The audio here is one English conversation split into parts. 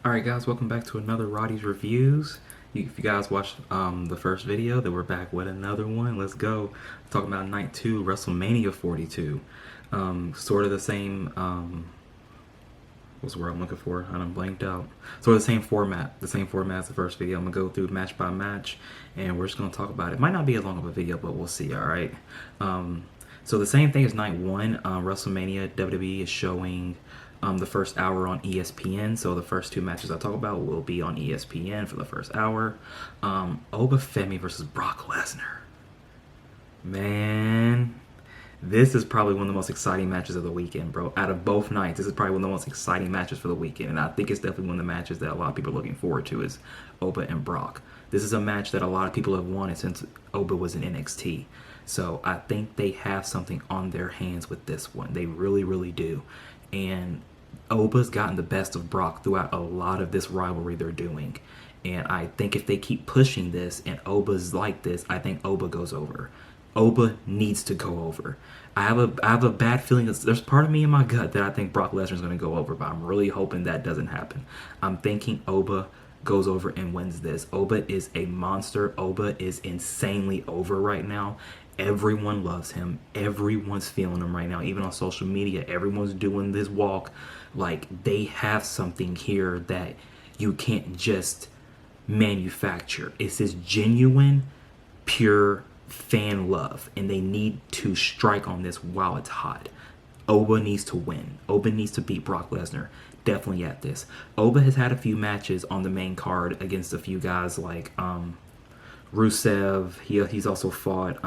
Alright guys, welcome back to another Roddy's Reviews. If you guys watched the first video, then we're back with another one. Let's go. Talking about Night 2, Wrestlemania 42. Sort of the same, what's the word I'm looking for? I done blanked out. Sort of the same format as the first video. I'm going to go through match by match, and we're just going to talk about it. It might not be as long of a video, but we'll see, alright? So the same thing as Night 1, WrestleMania, WWE is showing the first hour on ESPN. So the first two matches I talk about will be on ESPN for the first hour. Oba Femi versus Brock Lesnar. Man, this is probably one of the most exciting matches of the weekend, bro. Out of both nights, this is probably one of the most exciting matches for the weekend. And I think it's definitely one of the matches that a lot of people are looking forward to is Oba and Brock. This is a match that a lot of people have wanted since Oba was in NXT. So I think they have something on their hands with this one. They really, really do. And Oba's gotten the best of Brock throughout a lot of this rivalry they're doing. And I think if they keep pushing this and Oba's like this, I think Oba goes over. Oba needs to go over. I have a bad feeling that there's part of me in my gut that I think Brock Lesnar is going to go over, but I'm really hoping that doesn't happen. I'm thinking Oba goes over and wins this. Oba is a monster. Oba is insanely over right now. Everyone loves him. Everyone's feeling him right now. Even on social media, everyone's doing this walk. Like, they have something here that you can't just manufacture. It's this genuine, pure fan love, and they need to strike on this while it's hot. Oba needs to win. Oba needs to beat Brock Lesnar. Definitely at this. Oba has had a few matches on the main card against a few guys like Rusev. He's also fought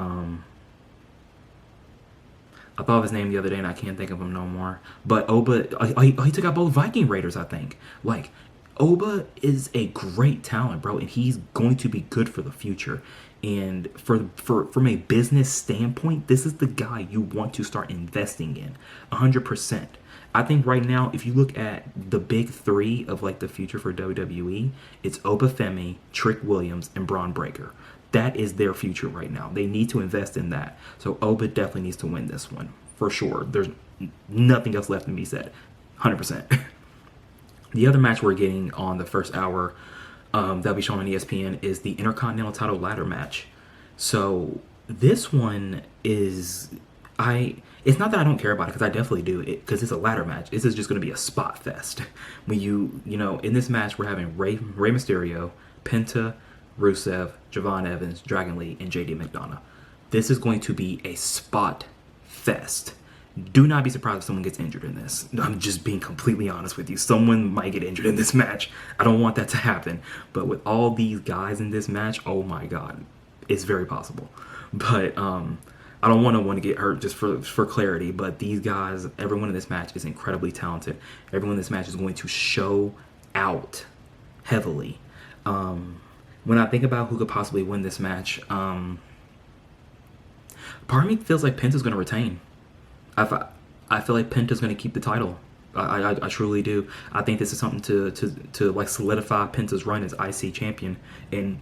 I thought of his name the other day and I can't think of him no more. But Oba, he took out both Viking Raiders, I think. Like, Oba is a great talent, bro, and he's going to be good for the future. And from a business standpoint, this is the guy you want to start investing in, 100%. I think right now, if you look at the big three of like the future for WWE, it's Oba Femi, Trick Williams, and Braun Breaker. That is their future right now. They need to invest in that. So Oba definitely needs to win this one, for sure. There's nothing else left to be said, 100%. The other match we're getting on the first hour that'll be shown on ESPN is the Intercontinental title ladder match. So this one is, it's not that I don't care about it, because I definitely do, because it's a ladder match. This is just going to be a spot fest. When you know, in this match, we're having Rey Mysterio, Penta, Rusev, Javon Evans, Dragon Lee, and JD McDonough. This is going to be a spot fest. Do not be surprised if someone gets injured in this. I'm just being completely honest with you. Someone might get injured in this match. I don't want that to happen. But with all these guys in this match, oh my God, it's very possible. But I don't want to get hurt, just for clarity. But these guys, everyone in this match is incredibly talented. Everyone in this match is going to show out heavily. When I think about who could possibly win this match, part of me feels like Penta's going to retain. I feel like Penta's going to keep the title. I truly do. I think this is something to like solidify Penta's run as IC champion, and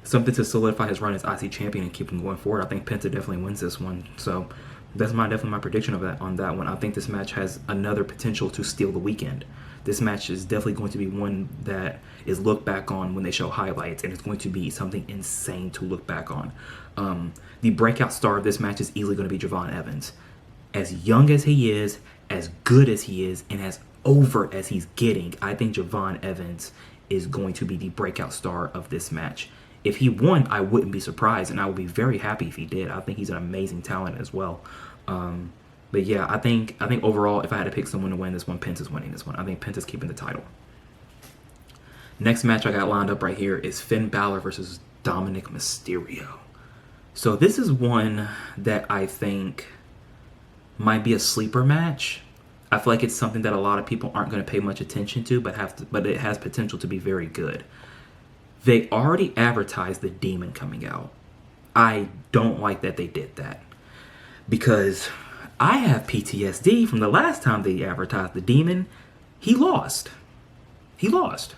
something to solidify his run as IC champion and keep him going forward. I think Penta definitely wins this one. So that's definitely my prediction of that on that one. I think this match has another potential to steal the weekend. This match is definitely going to be one that is looked back on when they show highlights, and it's going to be something insane to look back on. The breakout star of this match is easily going to be Javon Evans. As young as he is, as good as he is, and as over as he's getting, I think Javon Evans is going to be the breakout star of this match. If he won, I wouldn't be surprised, and I would be very happy if he did. I think he's an amazing talent as well. But yeah, I think overall, if I had to pick someone to win this one, Penta's winning this one. I think Penta's keeping the title. Next match I got lined up right here is Finn Balor versus Dominic Mysterio. So this is one that I think might be a sleeper match. I feel like it's something that a lot of people aren't going to pay much attention to, but it has potential to be very good. They already advertised the Demon coming out. I don't like that they did that, because I have PTSD from the last time they advertised the Demon. He lost. He lost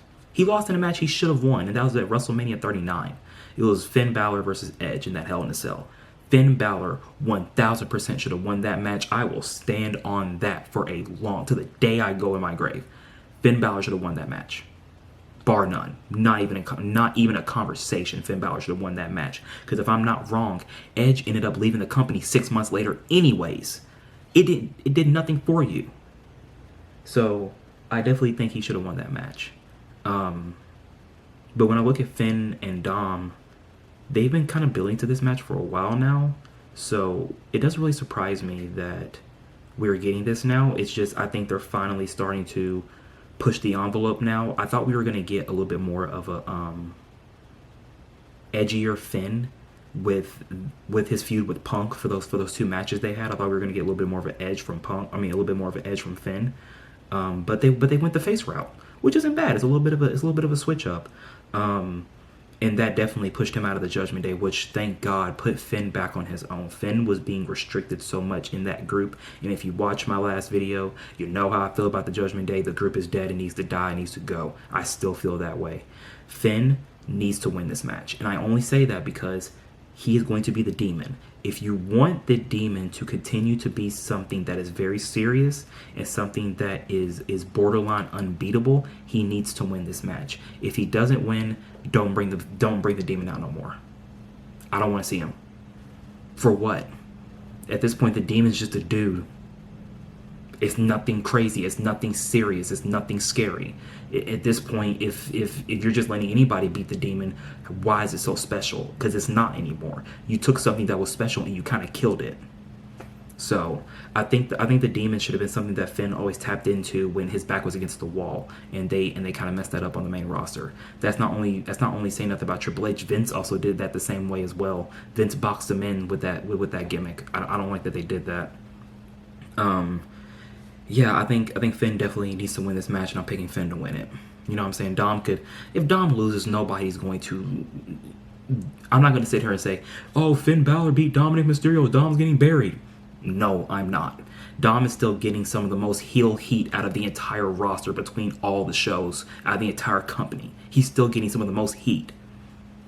in a match he should have won, and that was at WrestleMania 39. It was Finn Balor versus Edge in that Hell in a Cell. Finn Balor 1000% should have won that match. I will stand on that for to the day I go in my grave. Finn Balor should have won that match. Bar none. Not even a conversation. Finn Balor should have won that match. Because if I'm not wrong, Edge ended up leaving the company 6 months later anyways. It did nothing for you. So I definitely think he should have won that match. But when I look at Finn and Dom, they've been kind of building to this match for a while now. So it doesn't really surprise me that we're getting this now. It's just I think they're finally starting to push the envelope now. I thought we were going to get a little bit more of a edgier Finn with his feud with Punk for those 2 matches they had. I thought we were going to get a little bit more of an edge from Punk. I mean, a little bit more of an edge from Finn. But they went the face route, which isn't bad. It's a little bit of a switch up. And that definitely pushed him out of the Judgment Day, which, thank God, put Finn back on his own. Finn was being restricted so much in that group. And if you watch my last video, you know how I feel about the Judgment Day. The group is dead. It needs to die. It needs to go. I still feel that way. Finn needs to win this match. And I only say that because he is going to be the Demon. If you want the Demon to continue to be something that is very serious and something that is borderline unbeatable, he needs to win this match. If he doesn't win, don't bring the Demon out no more. I don't want to see him. For what? At this point, the Demon's just a dude. It's nothing crazy. It's nothing serious. It's nothing scary. At this point, if you're just letting anybody beat the Demon, why is it so special? Because it's not anymore. You took something that was special and you kind of killed it. So I think the Demon should have been something that Finn always tapped into when his back was against the wall, and they kind of messed that up on the main roster. That's not only saying nothing about Triple H. Vince also did that the same way as well. Vince boxed him in with that gimmick. I don't like that they did that. Yeah, I think Finn definitely needs to win this match, and I'm picking Finn to win it. You know what I'm saying? If Dom loses, nobody's going to... I'm not going to sit here and say, oh, Finn Balor beat Dominic Mysterio, Dom's getting buried. No, I'm not. Dom is still getting some of the most heel heat out of the entire roster between all the shows, out of the entire company. He's still getting some of the most heat.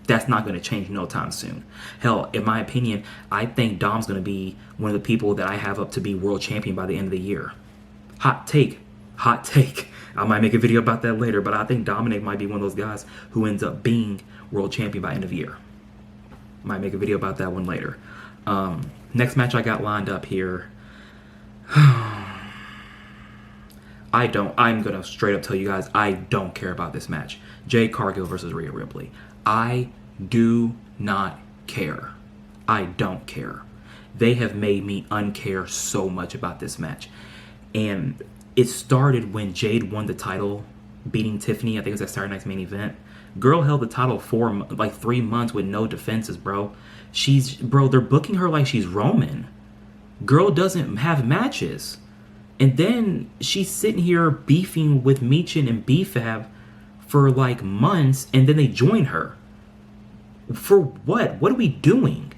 That's not going to change no time soon. Hell, in my opinion, I think Dom's going to be one of the people that I have up to be world champion by the end of the year. Hot take. I might make a video about that later, but I think Dominic might be one of those guys who ends up being world champion by end of year. Might make a video about that one later. Next match I got lined up here. I'm going to straight up tell you guys, I don't care about this match. Jade Cargill versus Rhea Ripley. I do not care. I don't care. They have made me uncare so much about this match. And it started when Jade won the title, beating Tiffany. I think it was at Saturday Night's Main Event. Girl held the title for 3 months with no defenses, bro. They're booking her like she's Roman. Girl doesn't have matches. And then she's sitting here beefing with Michin and B-Fab for months, and then they join her. For what? What are we doing?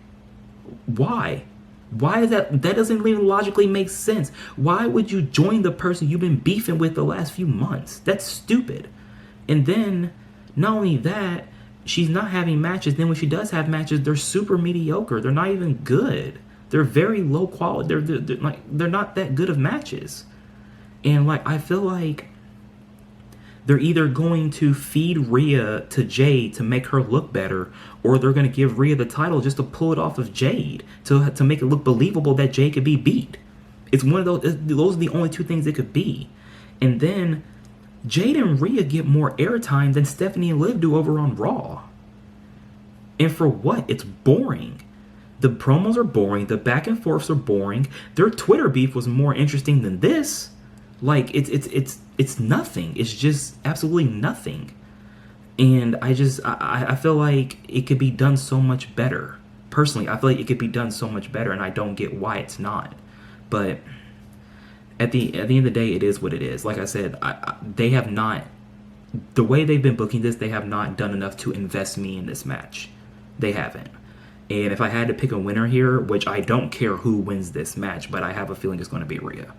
Why? Why is that doesn't even logically make sense. Why would you join the person you've been beefing with the last few months? That's stupid. And then, not only that, she's not having matches. Then when she does have matches, they're super mediocre. They're not even good. They're very low quality. They're not that good of matches. And I feel like they're either going to feed Rhea to Jade to make her look better, or they're going to give Rhea the title just to pull it off of Jade to make it look believable that Jade could be beat. It's one of those. Those are the only 2 things it could be. And then Jade and Rhea get more airtime than Stephanie and Liv do over on Raw. And for what? It's boring. The promos are boring. The back and forths are boring. Their Twitter beef was more interesting than this. It's nothing. It's just absolutely nothing. And I feel like it could be done so much better. Personally, I feel like it could be done so much better, and I don't get why it's not. But at the end of the day, it is what it is. Like I said, they have not, the way they've been booking this, they have not done enough to invest me in this match. They haven't. And if I had to pick a winner here, which I don't care who wins this match, but I have a feeling it's going to be Rhea.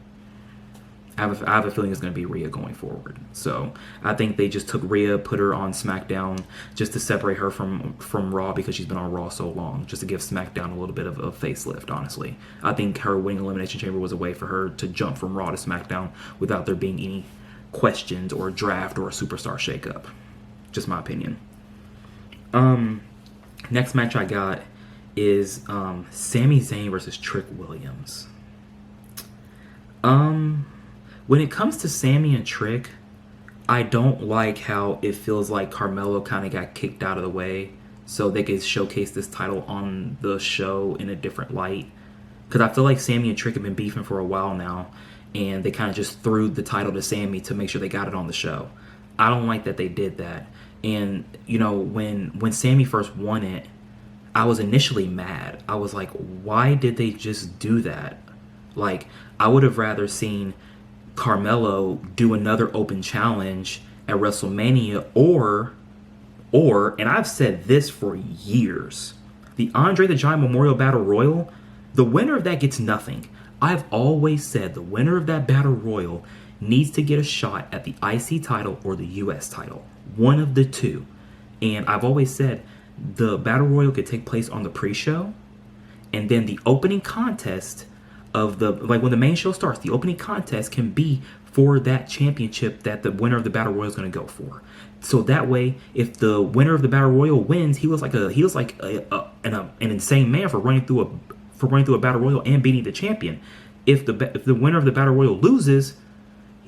I have a feeling it's going to be Rhea going forward. So I think they just took Rhea, put her on SmackDown just to separate her from Raw, because she's been on Raw so long, just to give SmackDown a little bit of a facelift, honestly. I think her winning Elimination Chamber was a way for her to jump from Raw to SmackDown without there being any questioned or draft or a superstar shakeup. Just my opinion. Next match I got is Sami Zayn versus Trick Williams. When it comes to Sami and Trick, I don't like how it feels like Carmelo kind of got kicked out of the way so they could showcase this title on the show in a different light. Because I feel like Sami and Trick have been beefing for a while now, and they kind of just threw the title to Sami to make sure they got it on the show. I don't like that they did that. And, you know, when Sami first won it, I was initially mad. I was like, why did they just do that? Like, I would have rather seen Carmelo do another open challenge at WrestleMania, or, and I've said this for years, the Andre the Giant Memorial Battle Royal, the winner of that gets nothing. I've always said the winner of that Battle Royal needs to get a shot at the IC title or the US title. One of the two. And I've always said the Battle Royal could take place on the pre-show, and then the opening contest of the, like when the main show starts, the opening contest can be for that championship that the winner of the Battle Royal is going to go for. So that way, if the winner of the Battle Royal wins, he was like an insane man for running through a Battle Royal and beating the champion. If the winner of the Battle Royal loses,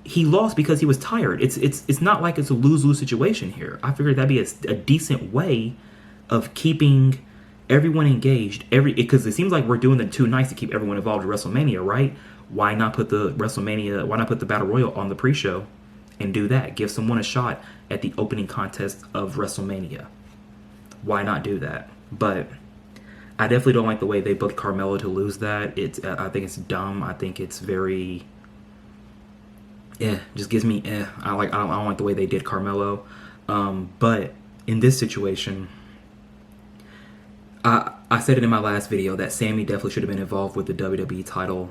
he lost because he was tired. It's not like it's a lose-lose situation here. I figured that'd be a decent way of keeping everyone engaged. Because it seems like we're doing them too nice to keep everyone involved in WrestleMania, right? Why not put the Battle Royal on the pre-show and do that? Give someone a shot at the opening contest of WrestleMania. Why not do that? But I definitely don't like the way they booked Carmelo to lose that. I think it's dumb. I think it's very, just gives me, I don't like the way they did Carmelo. But in this situation, I said it in my last video that Sami definitely should have been involved with the WWE title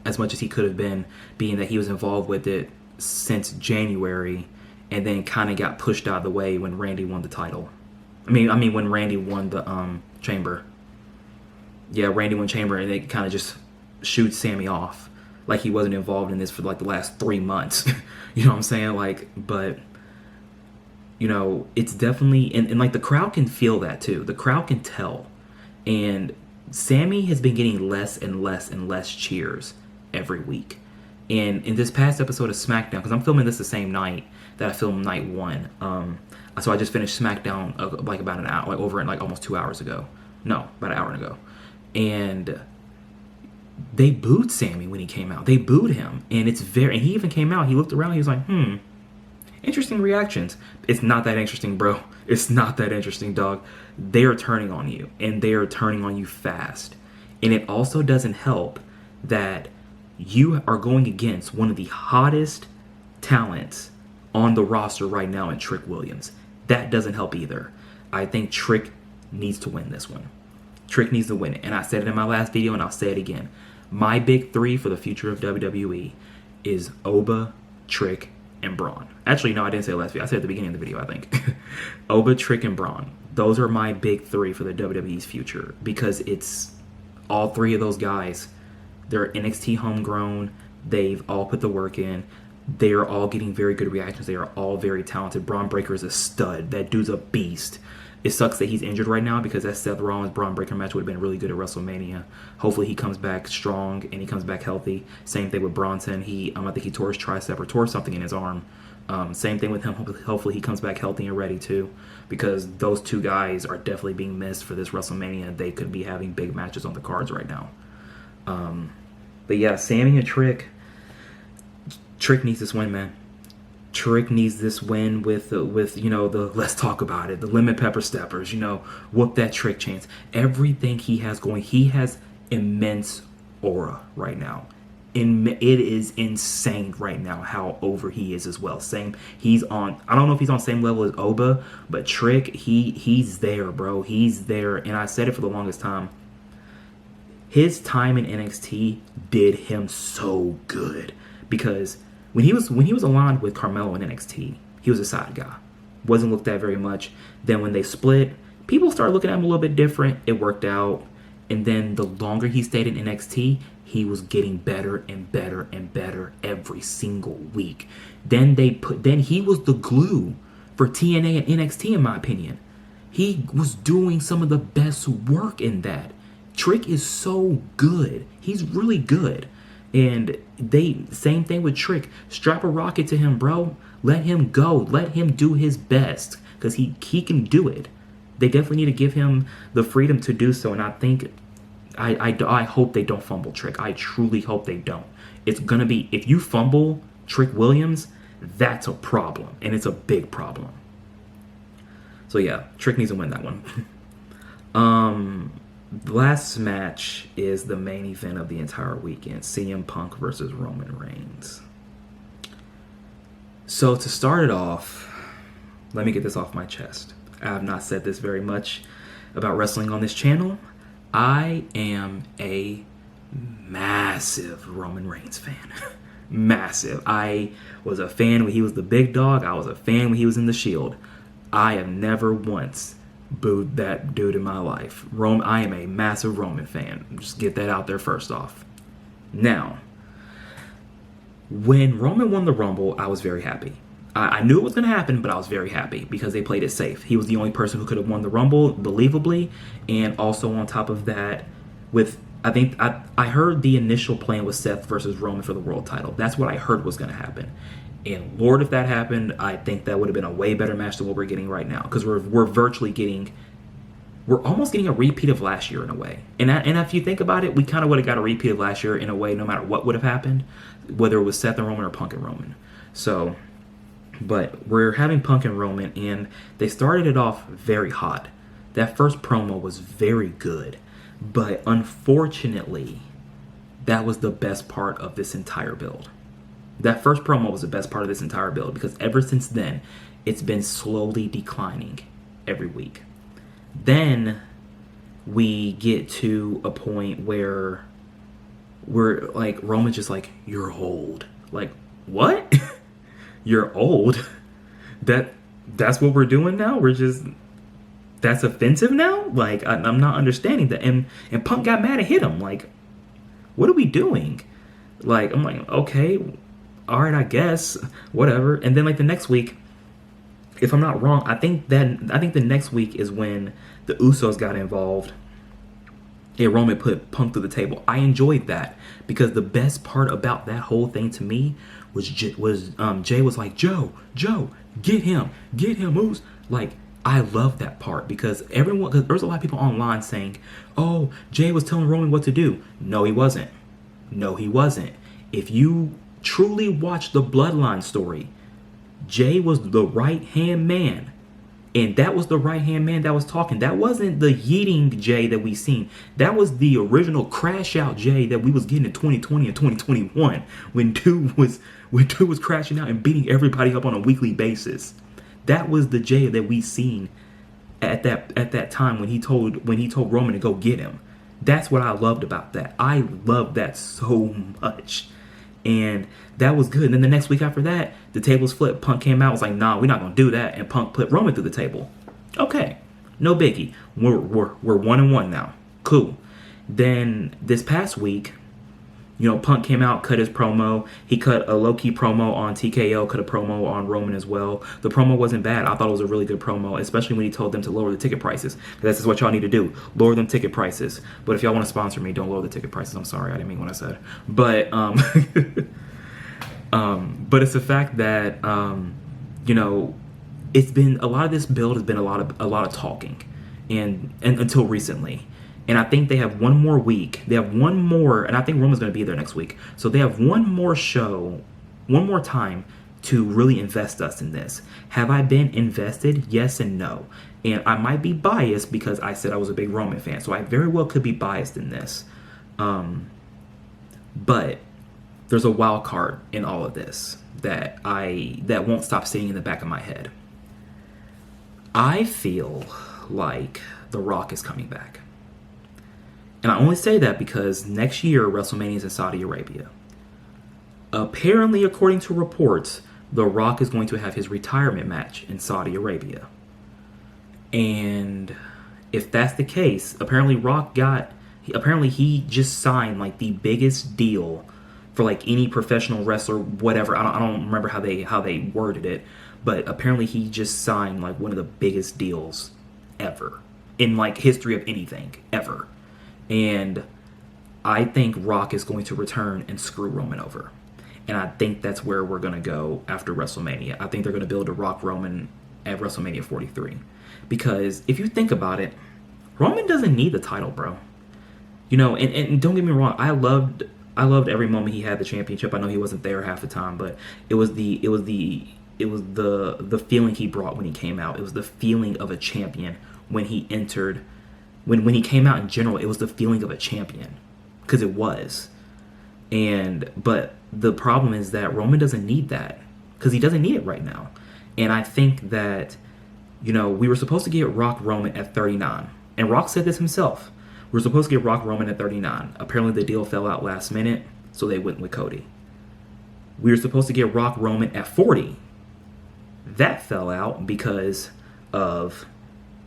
as much as he could have been, being that he was involved with it since January and then kind of got pushed out of the way when Randy won the title. I mean when Randy won the Chamber. Yeah, Randy won Chamber, and they kind of just shoot Sami off like he wasn't involved in this for like the last 3 months. You know what I'm saying? Like, but you know, it's definitely, and like the crowd can feel that too. The crowd can tell. And Sami has been getting less and less and less cheers every week. And in this past episode of SmackDown, because I'm filming this the same night that I filmed night one, so I just finished SmackDown like about an hour, like over like almost 2 hours ago. No, about an hour ago. And they booed Sami when he came out. They booed him. And and he even came out, he looked around, he was like, interesting reactions. It's not that interesting, bro. It's not that interesting, dog. They are turning on you, and they are turning on you fast. And it also doesn't help that you are going against one of the hottest talents on the roster right now in Trick Williams. That doesn't help either. I think Trick needs to win this one. Trick needs to win it. And I said it in my last video, and I'll say it again. My big three for the future of WWE is Oba, Trick, and Braun. Actually, no, I didn't say it last video. I said it at the beginning of the video, I think. Oba, Trick, and Braun. Those are my big three for the WWE's future, because it's all three of those guys. They're NXT homegrown. They've all put the work in. They are all getting very good reactions. They are all very talented. Braun Breaker is a stud. That dude's a beast. It sucks that he's injured right now, because that Seth Rollins Braun Breaker match would have been really good at WrestleMania. Hopefully he comes back strong and he comes back healthy. Same thing with Bronson. I think he tore his tricep or tore something in his arm. Same thing with him. Hopefully he comes back healthy and ready too, because those two guys are definitely being missed for this WrestleMania. They could be having big matches on the cards right now. But yeah, Sami and Trick needs this win, man. Trick needs this win with you know, the let's talk about it, the lemon pepper steppers, you know, whoop that Trick chance. Everything he has going, he has immense aura right now. It is insane right now how over he is as well. He's on, I don't know if he's on same level as Oba, but Trick, he's there, bro. He's there. And I said it for the longest time. His time in NXT did him so good, because when he was aligned with Carmelo in NXT, he was a side guy. Wasn't looked at very much. Then when they split, people started looking at him a little bit different. It worked out. And then the longer he stayed in NXT, he was getting better and better and better every single week. Then he was the glue for TNA and NXT, in my opinion. He was doing some of the best work in that. Trick is so good. He's really good. And same thing with Trick. Strap a rocket to him, bro. Let him go. Let him do his best, because he can do it. They definitely need to give him the freedom to do so. And I think, I hope they don't fumble Trick. I truly hope they don't. It's going to be, if you fumble Trick Williams, that's a problem. And it's a big problem. So yeah, Trick needs to win that one. The last match is the main event of the entire weekend. CM Punk versus Roman Reigns. So to start it off, let me get this off my chest. I have not said this very much about wrestling on this channel. I am a massive Roman Reigns fan. Massive. I was a fan when he was the big dog. I was a fan when he was in the Shield. I have never once booed that dude in my life. I am a massive Roman fan. Just get that out there first off. Now, when Roman won the Rumble, I was very happy. I knew it was going to happen, but I was very happy because they played it safe. He was the only person who could have won the Rumble, believably. And also on top of that, I heard the initial plan was Seth versus Roman for the world title. That's what I heard was going to happen. And Lord, if that happened, I think that would have been a way better match than what we're getting right now. Because we're almost getting a repeat of last year in a way. And if you think about it, we kind of would have got a repeat of last year in a way, no matter what would have happened, whether it was Seth and Roman or Punk and Roman. So, but we're having Punk and Roman, and they started it off very hot. That first promo was very good. But unfortunately, that was the best part of this entire build. That first promo was the best part of this entire build, because ever since then, it's been slowly declining every week. Then we get to a point where we're like, Roman's just like, you're old. Like, what? You're old? That's what we're doing now? That's offensive now? Like, I'm not understanding that. And Punk got mad and hit him. Like, what are we doing? Like, I'm like, okay, all right, I guess, whatever. And then like the next week, if I'm not wrong, I think the next week is when the Usos got involved and Roman put Punk through the table. I enjoyed that, because the best part about that whole thing to me was Jay was like, Joe, get him, Moose. Like, I love that part, because there was a lot of people online saying, oh, Jay was telling Roman what to do. No, he wasn't. If you truly watch the Bloodline story, Jay was the right-hand man. And that was the right-hand man that was talking. That wasn't the yeeting Jay that we seen. That was the original crash-out Jay that we was getting in 2020 and 2021 when dude was crashing out and beating everybody up on a weekly basis. That was the Jay that we seen at that time when he told Roman to go get him. That's what I loved about that. I loved that so much. And that was good. And then the next week after that, the tables flipped. Punk came out, was like, nah, we're not going to do that. And Punk put Roman through the table. Okay, no biggie. We're 1-1 now. Cool. Then this past week, Punk came out, cut his promo. He cut a low-key promo on TKO, cut a promo on Roman as well. The promo wasn't bad. I thought it was a really good promo, especially when he told them to lower the ticket prices. This is what y'all need to do. Lower them ticket prices. But if y'all want to sponsor me, don't lower the ticket prices. I'm sorry, I didn't mean what I said. But, but it's the fact that, it's been, a lot of this build has been a lot of talking, and until recently. And I think they have one more week. They have one more, and I think Roman's going to be there next week. So they have one more show, one more time to really invest us in this. Have I been invested? Yes and no. And I might be biased because I said I was a big Roman fan. So I very well could be biased in this. But there's a wild card in all of this that won't stop sitting in the back of my head. I feel like The Rock is coming back. And I only say that because next year, WrestleMania is in Saudi Arabia. Apparently, according to reports, The Rock is going to have his retirement match in Saudi Arabia. And if that's the case, apparently Rock got Apparently he just signed like the biggest deal for like any professional wrestler, whatever. I don't remember how they worded it, but apparently he just signed like one of the biggest deals ever in like history of anything ever. And I think Rock is going to return and screw Roman over. And I think that's where we're going to go after WrestleMania. I think they're going to build a Rock Roman at WrestleMania 43. Because if you think about it, Roman doesn't need the title, bro. You know, and don't get me wrong, I loved every moment he had the championship. I know he wasn't there half the time, but it was the feeling he brought when he came out. It was the feeling of a champion when he entered. When he came out in general, it was the feeling of a champion, because it was. But the problem is that Roman doesn't need that, because he doesn't need it right now. And I think that, you know, we were supposed to get Rock Roman at 39, and Rock said this himself. We were supposed to get Rock Roman at 39. Apparently the deal fell out last minute, so they went with Cody. We were supposed to get Rock Roman at 40. That fell out because of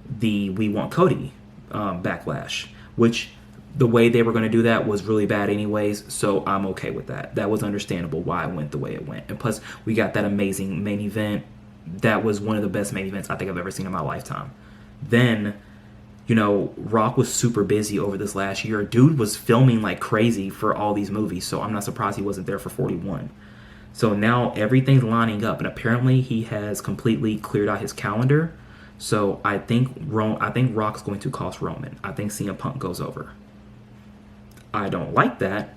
the We Want Cody backlash, which the way they were going to do that was really bad anyways, so I'm okay with that. That was understandable why it went the way it went. And plus, we got that amazing main event. That was one of the best main events I think I've ever seen in my lifetime. Then, you know, Rock was super busy over this last year. Dude was filming like crazy for all these movies, so I'm not surprised he wasn't there for 41. So now everything's lining up, and apparently he has completely cleared out his calendar. So I think Rock's going to cost Roman. I think CM Punk goes over. I don't like that,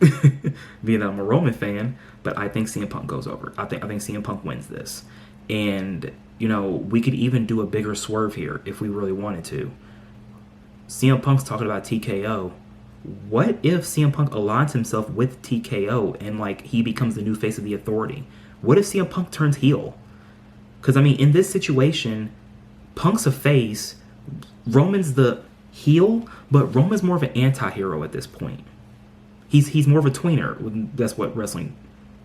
being that I'm a Roman fan, but I think CM Punk goes over. I think CM Punk wins this. And, you know, we could even do a bigger swerve here if we really wanted to. CM Punk's talking about TKO. What if CM Punk aligns himself with TKO and, like, he becomes the new face of the Authority? What if CM Punk turns heel? Because, I mean, in this situation, Punk's a face, Roman's the heel, but Roman's more of an anti-hero at this point. He's more of a tweener. That's what wrestling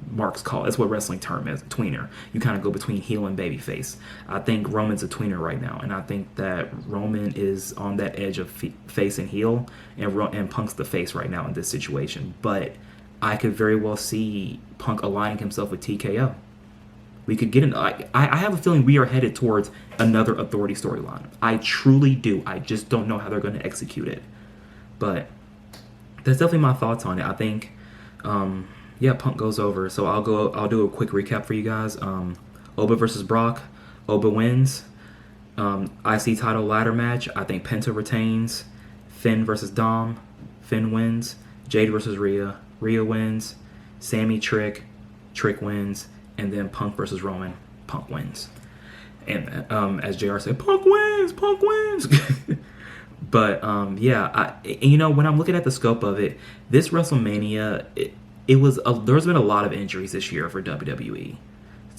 marks call. That's what wrestling term is, tweener. You kind of go between heel and babyface. I think Roman's a tweener right now, and I think that Roman is on that edge of face and heel, and Punk's the face right now in this situation. But I could very well see Punk aligning himself with TKO. We could get I have a feeling we are headed towards another Authority storyline. I truly do. I just don't know how they're going to execute it. But that's definitely my thoughts on it. I think, Punk goes over. So I'll do a quick recap for you guys. Oba versus Brock. Oba wins. IC title ladder match. I think Penta retains. Finn versus Dom. Finn wins. Jade versus Rhea. Rhea wins. Sammy Trick. Trick wins. And then Punk versus Roman. Punk wins. And as JR said, Punk wins. Punk wins. But you know, when I'm looking at the scope of it, this WrestleMania, there's been a lot of injuries this year for WWE,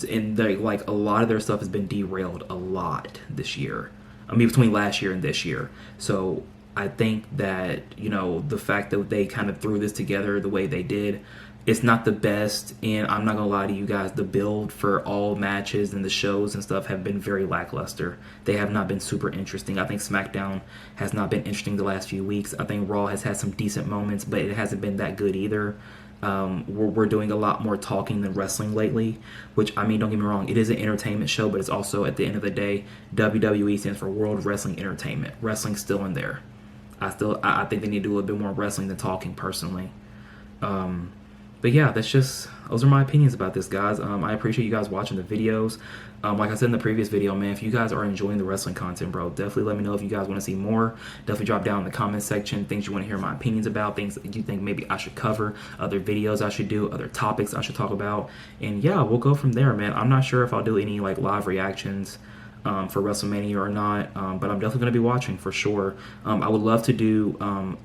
and a lot of their stuff has been derailed a lot this year. I mean, between last year and this year. So I think that, you know, the fact that they kind of threw this together the way they did, it's not the best, and I'm not gonna lie to you guys, the build for all matches and the shows and stuff have been very lackluster. They have not been super interesting. I think SmackDown has not been interesting the last few weeks. I think Raw has had some decent moments, but it hasn't been that good either. We're doing a lot more talking than wrestling lately, which, I mean, don't get me wrong, it is an entertainment show, but it's also, at the end of the day, WWE stands for World Wrestling Entertainment. Wrestling's still in there. I think they need to do a little bit more wrestling than talking, personally. But yeah, those are my opinions about this, guys. I appreciate you guys watching the videos. Like I said in the previous video, man, if you guys are enjoying the wrestling content, bro, definitely let me know if you guys want to see more. Definitely drop down in the comment section things you want to hear my opinions about, things that you think maybe I should cover, other videos I should do, other topics I should talk about. And yeah, we'll go from there, man. I'm not sure if I'll do any like live reactions for WrestleMania or not, but I'm definitely going to be watching for sure. I would love to do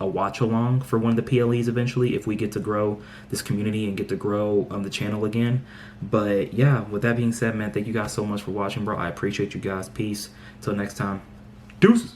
a watch along for one of the PLEs eventually if we get to grow this community and get to grow the channel again. But yeah, with that being said, man, thank you guys so much for watching, bro. I appreciate you guys. Peace. Till next time. Deuces.